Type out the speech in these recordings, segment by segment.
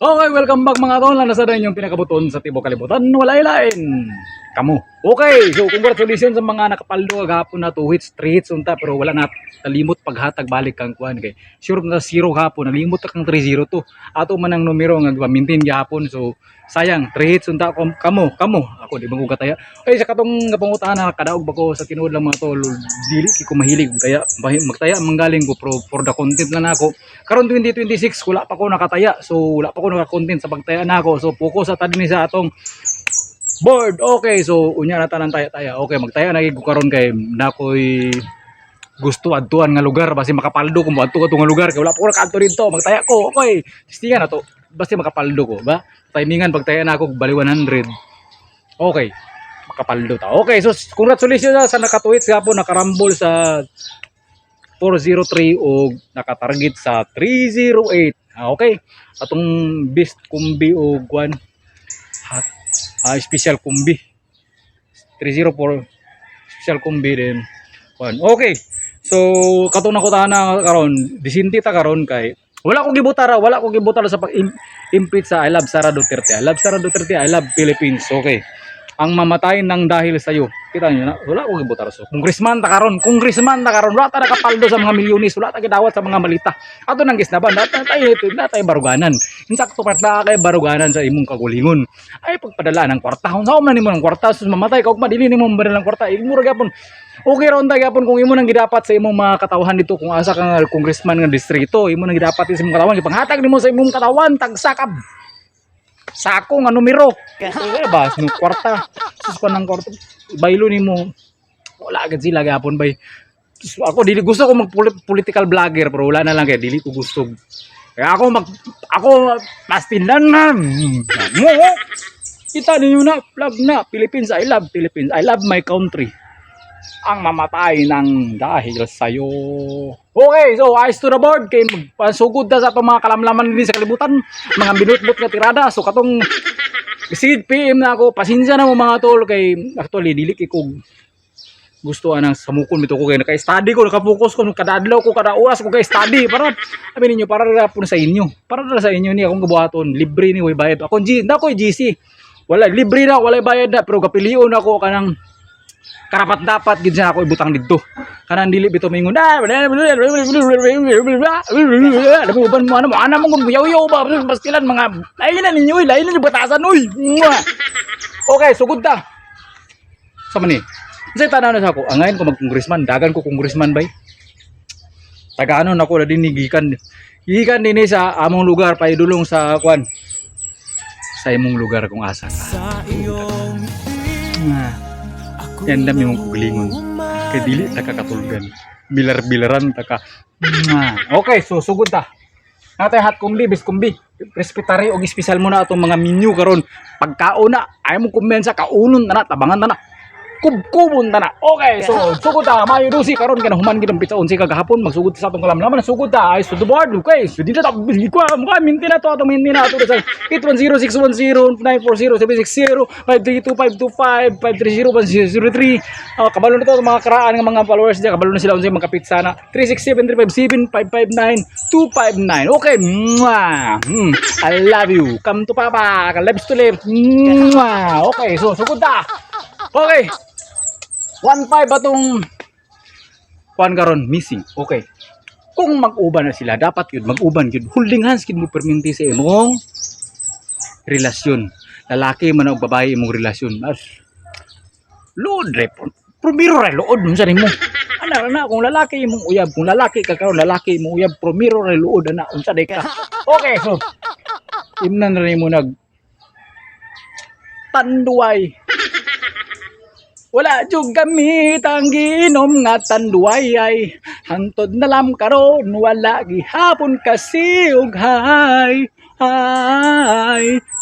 Okay, welcome back mga tol. Nasa na inyong pinakabuton sa Tibo Kalibutan. Wala ilain. Kamu. Okay, so congratulations sa mga nakapaldo gahapon na 2 hits, 3 hits unta pero wala na talimot paghatag balik kang kuan kay. Sure na 0 gahapon, nalimot kang 3-0 to. Ato man ang numero nga maintain gahapon. So sayang 3 hits unta kamo. Ako di man ko kataya. Ay sa katong pangutahan kadaog ba ko sa tinuod lang mga tol. Dili ko mahilig taya. Magtaya manggaling ko pro for the content lang ako. Karon 2026 wala pa ko nakataya. So wala pa ko naka-content sa pagtaya nako. So focus sa tadni sa atong board. Okay, so unya na tanan taya-taya. Okay, magtaya na gyud karon kay nakoy gusto adtuan nga lugar basi makapaldo ko mo adto nga lugar kay wala pa ko nakaadto dito. Magtaya ko. Okay, tistingan na to. Basi makapaldo ko ba? Timingan pagtaya na ako bali 100. Okay, makapaldo ta. Okay, so congratulations sa nakatuwit gapon nakarambol sa 403 o nakatarget sa 308. Okay, atong best kumbi o guan special kumbi 304 special kumbi din kuan. Okay, so katong nakutana karon disinti ta karon kay wala ko gibutara sa pag-impit sa I love Sara Duterte. I love Sara Duterte, I love Philippines. Okay, ang mamatay nang dahil sa iyo. Kita niyo na, wala ko gibutar so. Congressman ta karon, wala ta nakapaldo sa mga milyones, wala ta gidawat sa mga malita. Ato nang gisnaban, natay baruganan. Insakto pat na kay baruganan sa imong kagulingon. Ay pagpadala ng kwarta. Kung saan man nimo ng kwarta, sus mamatay ka ug madili nimo madala ng kwarta. Igmura gyapon. Okay ra unta gyapon kung imo nang gidapat sa imong mga katawhan dito kung asa ka nga congressman nga distrito, imo nang gidapat sa imong katawan, ipanghatag nimo sa imong katawan tagsakab. Sako nga numero. Kaya ba no kwarta. Sus ko nang kwarta. Baylo nimo. Wala agad sila gapon bay. Sus, ako dili gusto ko mag political vlogger pero wala na lang kaya dili ko gusto. Kaya ako pastindan na. Kita ninyo na vlog na Philippines. I love Philippines. I love my country. Ang mamatay ng dahil sa'yo. Okay, so eyes to the board. Kaya magpasugod na sa itong mga kalamlaman din sa kalibutan. Mga binutbot na tirada. So katong bisigid PM na ako. Pasensya na mo mga tol. Kay actually dili ko gusto anang samukon mito ko kay naka-study ko, naka-focus ko kada adlaw ko, kada oras ko kay study para amin niyo para ra po sa inyo. Para ra sa inyo ni akong gabuhaton. Libre ni way bayad. Ako GC. Wala libre na, wala bayad na pero kapilion ako kanang karapat dapat gid sa ako ibutang didto kanang dili bitaw mingon uban mo ana mo yaw ba bastilan mga lainan ninyo lainan yung batasan oy. Okay, sugod ta sa mani say tanaw na sa ako angayon ko mag-congressman dagan ko congressman bay taganon ako na dinigikan din sa among lugar pa idulong sa kwan sa imong lugar kung asa ka yan dami mong kulingon kay dili ta kakatulgan bilar-bilaran ta ka. Okay, so sugod ta natay hot kumbi bis kumbi respetary og espesyal mo na atong mga menu karon pagkaon na ay mo kumbensa kaunon na tabangan na kubkubon ta na. Okay, so sugod ta mayo dusi karon kinahuman gid ang pizza 11 kagahapon magsugod sa atong kalamlaman sugod ta ay to the board. Okay, so dito ta ko mo minti na to atong minti na to sa 810-610-940660-532-525-530-103 kabalo na to mga karaan ng mga followers diya kabalo na sila unsay mga pizza na 367-357-559-259. Okay, I love you, come to papa, lips to lips. Okay, so sugod ta. Okay, 1.5 atong kuan karon missing. Okay, kung mag-uban na sila dapat yun mag-uban yun holding hands kid mo perminti sa imong relasyon lalaki man o babae imong relasyon as load rep primero ra lood unsa nimo ana kung lalaki imong uyab kung lalaki ka karon lalaki imong uyab primero ra lood ana unsa day ka. Okay, so imnan ra nimo nag tanduay wala jud gamit ang giinom nga tanduay ay hantod na lam karon wala gihapon kasi ug hay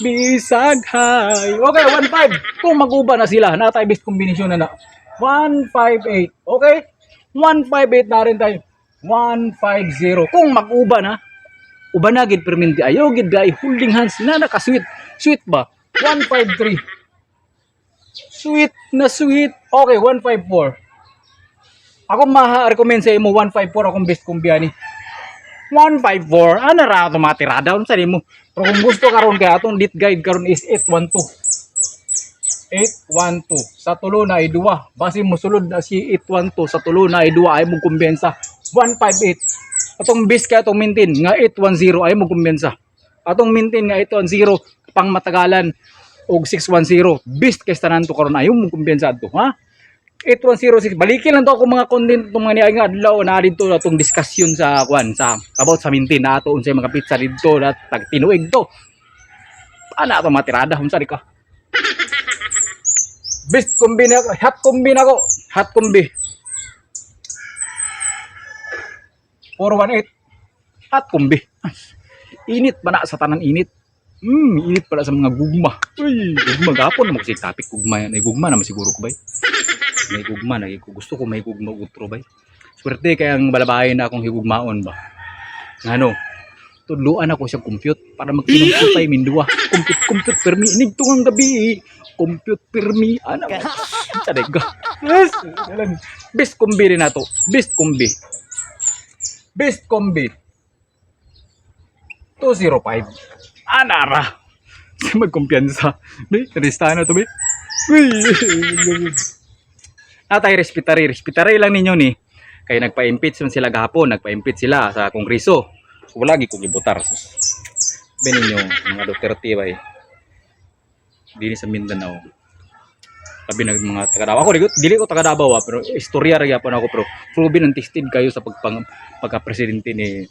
bisag hay. Okay, 1.5 kung mag-uba na sila natay best kombinasyon na 158. Okay, 158 na rin tayo 150 kung mag-uba na uba na gid perminti ayo gid gay holding hands na naka-sweet ba 153 sweet na sweet. Okay, 154 ako ma-recommend sa imo 154 akong best kumbiyani 154 ana ra to matirada unsa nimo Pero kung gusto karon kay atong lit guide karon is 812. 812 sa tulo na ay duwa. Base mo sulod na si 812 sa tulo na ay duwa ay mo kumbensa 158. Atong base kay atong maintain nga 810 ay mo kumbensa. Atong maintain nga 810 pang matagalan og 610 best kay tanan to karon ayo mo kumbensa adto ha. 8106 balikin lang to ako mga content tong mga niay nga adlaw na dito atong discussion sa kwan sa about sa maintain na ato unsay mga pizza dito na tag tinuig to. Ana to matirada unsa di ka. Best combi na ako, hot combi na ako, hot combi. 418 hot combi. Init ba na sa tanan init? Init pala sa mga gugma. Uy, gugma gapon mo kasi topic gugma. May gugma naman siguro ko bay. May gugma na gusto ko may gugma utro bay. Swerte kay ang balabahin na akong higugmaon ba. Ngano? Tudluan ako sa compute para magkinumput tay mindua. Compute permi inig tungang gabi. Compute permi ana. Tadig ka. Yes. Best combi rin nato. Best combi. Best combi. 205. Anara. Magkumpiyansa. Be, resta na to be. Uy. Natay respetary lang ninyo ni. Kay nagpa-impeach man sila gahapon, nagpa-impeach sila sa Kongreso. So, wala gi ko gibotar. Be ninyo mga Duterte bay. Dili sa Mindanao. Sabi ng mga taga Davao. Ako dili ko taga Davao pero istorya ra gyapon ako pero proven and tested kayo sa pagka-presidente ni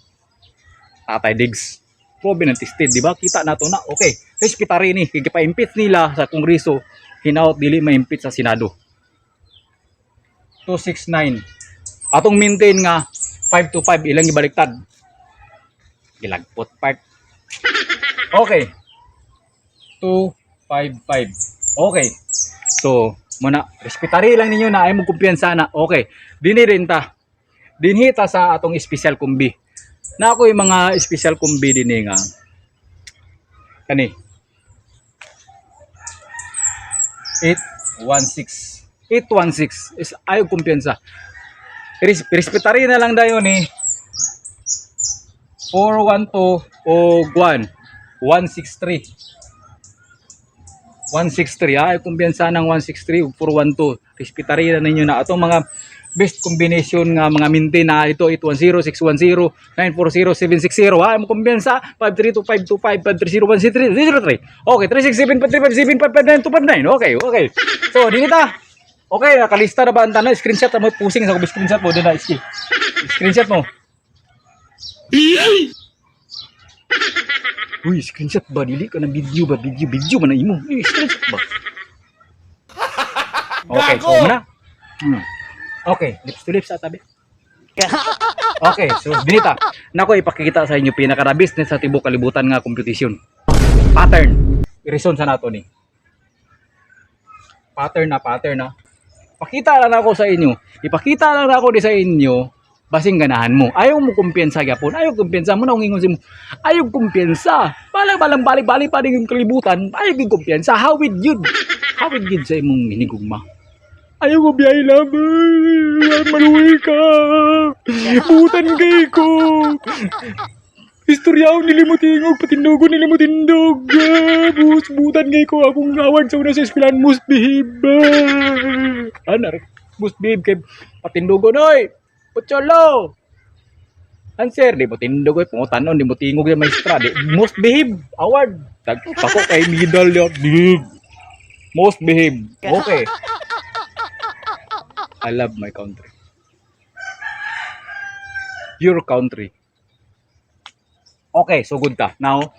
Tatay Diggs. Proven and tested, di ba? Kita nato na. Okay. Respetary ni gipa-impeach nila sa Kongreso, hinaut dili ma-impeach sa Senado. 269. Atong maintain nga 525 ilang gibaliktad. Gilagpot part. Okay. 255. Okay. So, muna, respetary lang ninyo na ay mo kumpiyansa na. Okay. Dinhi rin ta. Dinhi ta sa atong special kumbi. Na ako yung mga special kumbi dinhi nga. Kani. 816 is ayaw kumpiyansa. Respetary na lang dayon ni 412 o 163 ayaw kumpiyansa ng 163 o 412. Respetary na ninyo na atong mga best combination nga mga maintain na ito 810 610 940 760 ayaw mo kumpiyansa 532 525 530 163 okay 367 535 okay so dinita. Okay, nakalista na ba ang tanong? Screenshot mo, pusing sa screenshot mo. Doon na, screenshot mo. Uy, screenshot ba? Dili ka ng video ba? Video ba na imo? Screenshot ba? Okay, so muna. Okay, lips to lips tabi. Okay, so dinita. Nako ipakikita sa inyo pinaka-business sa tibok kalibutan nga competition. Pattern. I-reason sa nato ni. Pattern na. Pakita lang ako sa inyo. Ipakita lang ako di sa inyo basing ganahan mo. Ayaw mo kumpiyansa gyapon. Ayaw kumpiyansa mo na ingon mo. Ayaw kumpiyansa. Balang balik-balik pa din yung kalibutan. Ayaw kumpiyansa. Hawid yun sa imong hinigugma. Ayaw ko biyay laban. Maluwi ka. Butan kay ko. Istoryaw nilimutingog, patindogon nilimutindog. Butan kay ko akong award sa una sa eskwelahan. Must behave. Anar, must behave kay patindogon. Oy, putsolo. Answer, di patindog oy. Pungutanon, di mo tingog yung maestra. Di, must behave, award. Tako kay middle yun. Most behave. Okay. I love my country. Your country. Okay, so good ta. Now,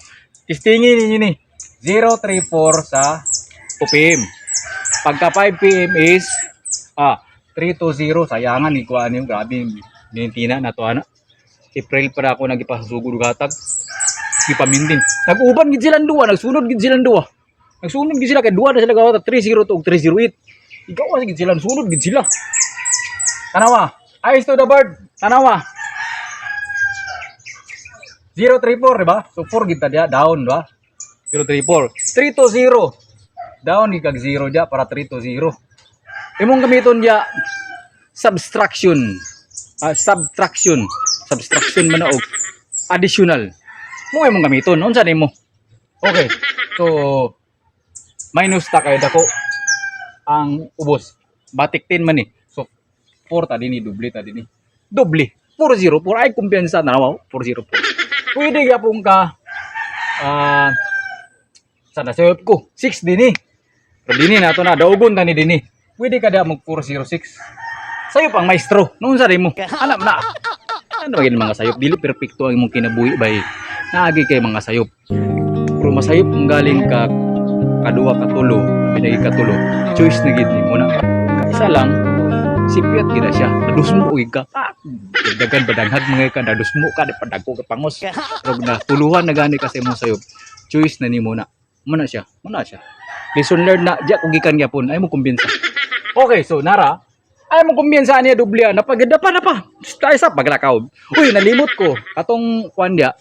testingin ninyo ni 034 sa 2 PM. Pagka 5 PM is 320. Sayangan ni kuan yung grabe nintina na to ana. April para ako nagipasugod gatag. Ipamindin. Nag-uban gid sila duwa, nagsunod gid sila duwa. Nagsunod gid sila kay duwa na sila gawat 302 ug 308. Ikaw gid sila sunod gid sila. Tanawa. Eyes to the bird. Tanawa. 034, diba? So 4 kita dia down, diba? 034. 320. Down ni kag 0 dia para 320. Imong gamiton dia subtraction. Subtraction man og additional. Mo imong gamiton. Unsa nimo? Okay. So minus ta kay dako ang ubos. Batik 10 man ni. So 4 ta dinhi, doble ta dinhi. Doble. 404 ay kumpiyansa na naman. 404. Pwede gyapon ka sana sayop ko 6 dinhi. Pero dinhi nato na daugon ta ni dinhi. Pwede ka da mag 406. Sayop ang maestro. Noon sa mo. Alam na. Ano bagay mga sayop? Dili perfecto ang imong kinabuhi bay. Naagi kay mga sayop. Pero masayop kung galing ka kadua katulo, pinagi katulo. Choice na gid mo na. Isa lang sipiat gid siya. Nadusmo ug ka. Dagan badanghag mga ka nadusmo ka di padagko ka pangos. Pero na tuluhan na gani kasi mo sayop. Choice na nimo na. Muna siya. Lesson learned na diya kung gikan gyapon ay mo kumbinsa. Okay, so nara ay mo kumbiyansa niya dublya napaganda pa na pa. Tayo sa paglakaw. Uy, nalimot ko. Katong kwan diya.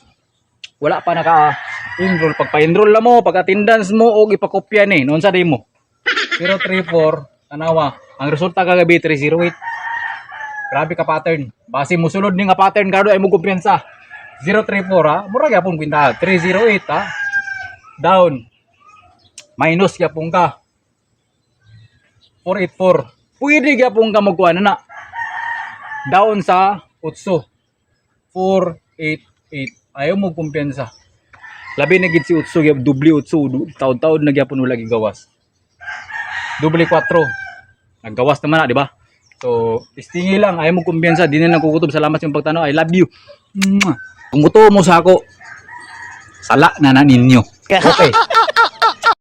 Wala pa naka enroll pagpa-enroll la mo, pag attendance mo og ipakopya ni noon sa demo. 034 tanawa. Ang resulta kagabi 308. Grabe ka pattern. Base mo sulod ni nga pattern kado ay mo kumpiyansa. 034 ha. Mura gyapon kwinta. 308 ha. Down. Minus gyapon ka. 484. Pwede gyapon ka magkuha na. Down sa 8. 488. Ayaw mo kumpiyansa. Labi na gid si Utso, dubli Utso, taod-taod na gyapon wala gigawas. Dubli 4. Naggawas naman na, di ba? So, istingi lang, ayaw mo kumpiyansa, di na lang kukutob. Salamat sa iyong pagtanaw. I love you. Kung gusto mo sa ako, sala na ninyo. Okay.